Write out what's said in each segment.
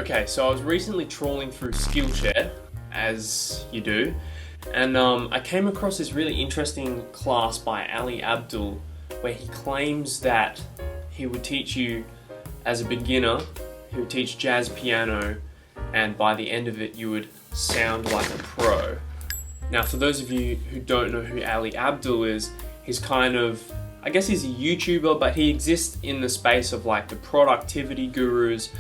Okay, so I was recently trawling through Skillshare, as you do, and I came across this really interesting class by Ali Abdaal, where he claims that he would teach you as a beginner, he would teach jazz piano, and by the end of it you would sound like a pro. Now, for those of you who don't know who Ali Abdaal is, he's kind of, I guess he's a YouTuber, but he exists in the space of like the productivity gurus.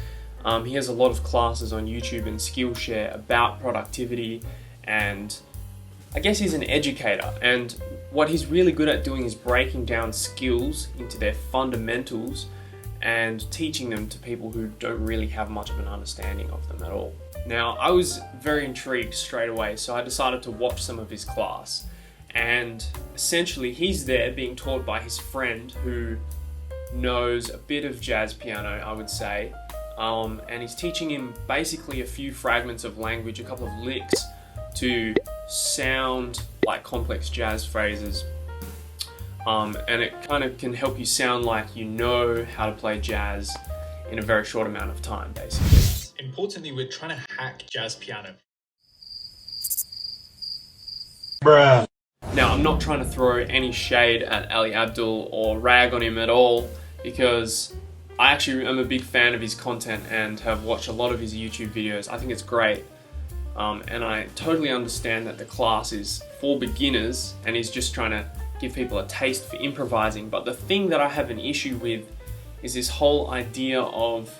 He has a lot of classes on YouTube and Skillshare about productivity, and I guess he's an educator, and what he's really good at doing is breaking down skills into their fundamentals and teaching them to people who don't really have much of an understanding of them at all. Now, I was very intrigued straight away, so I decided to watch some of his class, and essentially he's there being taught by his friend who knows a bit of jazz piano, I would say. And he's teaching him basically a few fragments of language, a couple of licks to sound like complex jazz phrases. And it kind of can help you sound like you know how to play jazz in a very short amount of time, basically. Importantly, we're trying to hack jazz piano. Bruh. Now, I'm not trying to throw any shade at Ali Abdaal or rag on him at all, because I actually am a big fan of his content and have watched a lot of his YouTube videos. I think it's great. And I totally understand that the class is for beginners and he's just trying to give people a taste for improvising. But the thing that I have an issue with is this whole idea of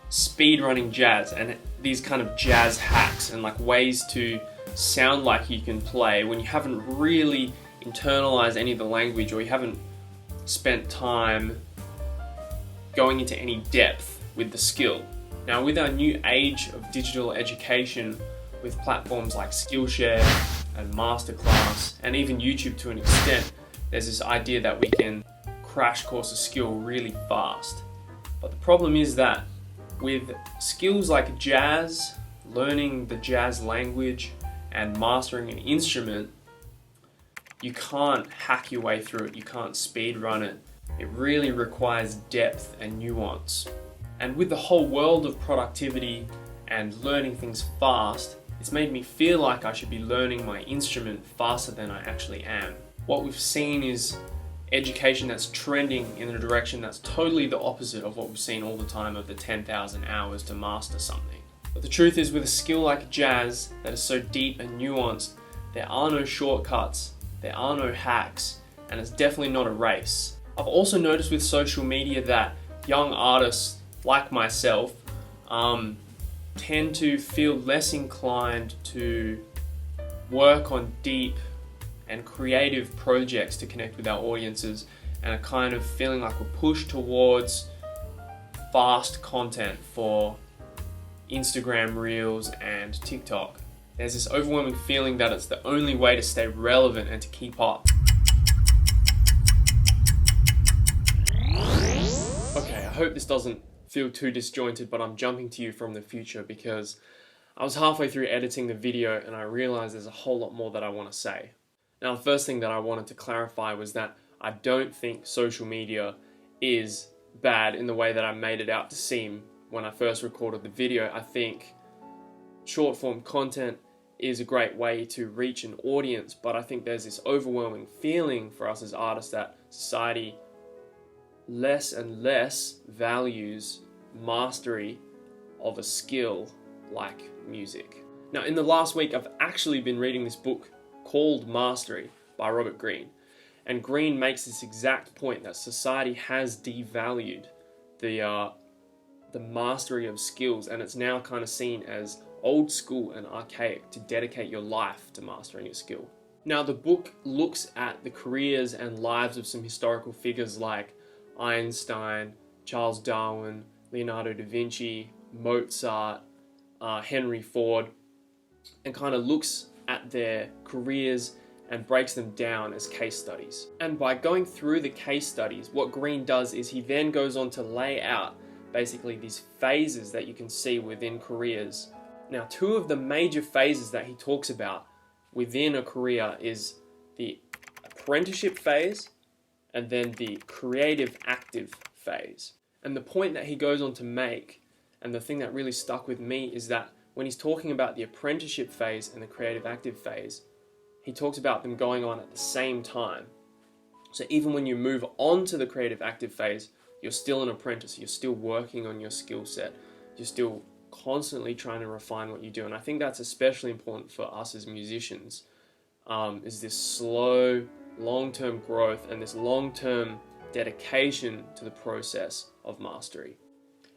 speedrunning jazz and these kind of jazz hacks and like ways to sound like you can play when you haven't really internalized any of the language, or you haven't spent time going into any depth with the skill. Now, with our new age of digital education, with platforms like Skillshare and Masterclass and even YouTube to an extent, there's this idea that we can crash course a skill really fast. But the problem is that with skills like jazz, learning the jazz language and mastering an instrument, you can't hack your way through it, you can't speed run it. It really requires depth and nuance. And with the whole world of productivity and learning things fast, it's made me feel like I should be learning my instrument faster than I actually am. What we've seen is education that's trending in a direction that's totally the opposite of what we've seen all the time of the 10,000 hours to master something. But the truth is, with a skill like jazz that is so deep and nuanced, there are no shortcuts, there are no hacks, and it's definitely not a race. I've also noticed with social media that young artists like myself tend to feel less inclined to work on deep and creative projects to connect with our audiences, and are kind of feeling like we're pushed towards fast content for Instagram Reels and TikTok. There's this overwhelming feeling that it's the only way to stay relevant and to keep up. Okay, I hope this doesn't feel too disjointed, but I'm jumping to you from the future because I was halfway through editing the video and I realized there's a whole lot more that I want to say. Now, the first thing that I wanted to clarify was that I don't think social media is bad in the way that I made it out to seem when I first recorded the video. I think short form content is a great way to reach an audience, but I think there's this overwhelming feeling for us as artists that society less and less values mastery of a skill like music. Now, in the last week, I've actually been reading this book called Mastery by Greene, and Greene makes this exact point that society has devalued the mastery of skills, and it's now kind of seen as old school and archaic to dedicate your life to mastering a skill. Now, the book looks at the careers and lives of some historical figures like Einstein, Charles Darwin, Leonardo da Vinci, Mozart, Henry Ford, and kind of looks at their careers and breaks them down as case studies. And by going through the case studies, what Greene does is he then goes on to lay out basically these phases that you can see within careers. Now, two of the major phases that he talks about within a career is the apprenticeship phase and then the creative active phase. And the point that he goes on to make, And the thing that really stuck with me is that when he's talking about the apprenticeship phase and the creative active phase, he talks about them going on at the same time. So even when you move on to the creative active phase, you're still an apprentice, you're still working on your skill set, you're still constantly trying to refine what you do. And I think that's especially important for us as musicians, is this slow, long-term growth and this long-term dedication to the process of mastery.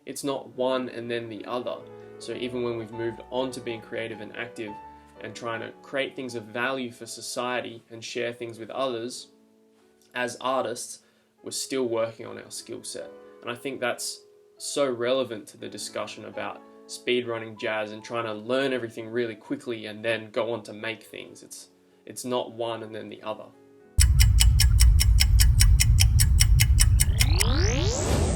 It's not one and then the other. So even when we've moved on to being creative and active and trying to create things of value for society and share things with others, as artists, we're still working on our skill set. And I think that's so relevant to the discussion about speedrunning jazz and trying to learn everything really quickly and then go on to make things. It's not one and then the other.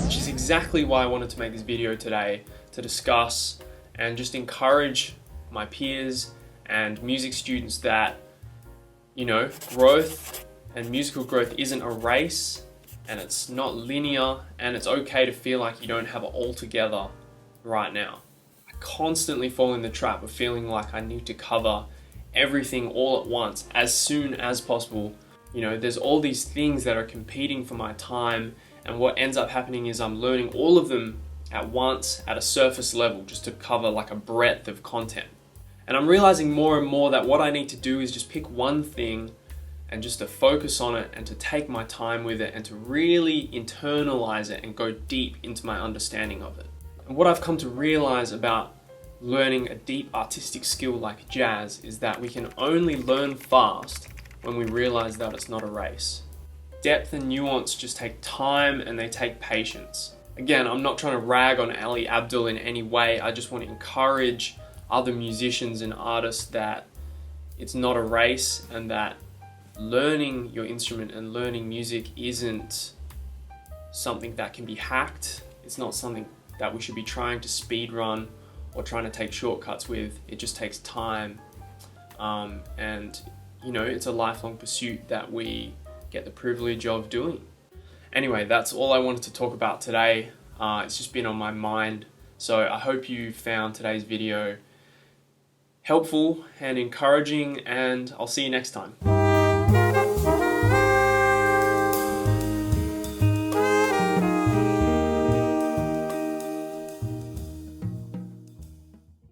Which is exactly why I wanted to make this video today, to discuss and just encourage my peers and music students that, growth and musical growth isn't a race, and it's not linear, and it's okay to feel like you don't have it all together right now. I constantly fall in the trap of feeling like I need to cover everything all at once as soon as possible. There's all these things that are competing for my time, and what ends up happening is I'm learning all of them at once at a surface level just to cover like a breadth of content. And I'm realizing more and more that what I need to do is just pick one thing and just to focus on it and to take my time with it and to really internalize it and go deep into my understanding of it. And what I've come to realize about learning a deep artistic skill like jazz is that we can only learn fast when we realize that it's not a race. Depth and nuance just take time and they take patience. Again, I'm not trying to rag on Ali Abdaal in any way. I just want to encourage other musicians and artists that it's not a race, and that learning your instrument and learning music isn't something that can be hacked. It's not something that we should be trying to speed run or trying to take shortcuts with. It just takes time. And it's a lifelong pursuit that we get the privilege of doing. Anyway, that's all I wanted to talk about today. It's just been on my mind. So I hope you found today's video helpful and encouraging, and I'll see you next time.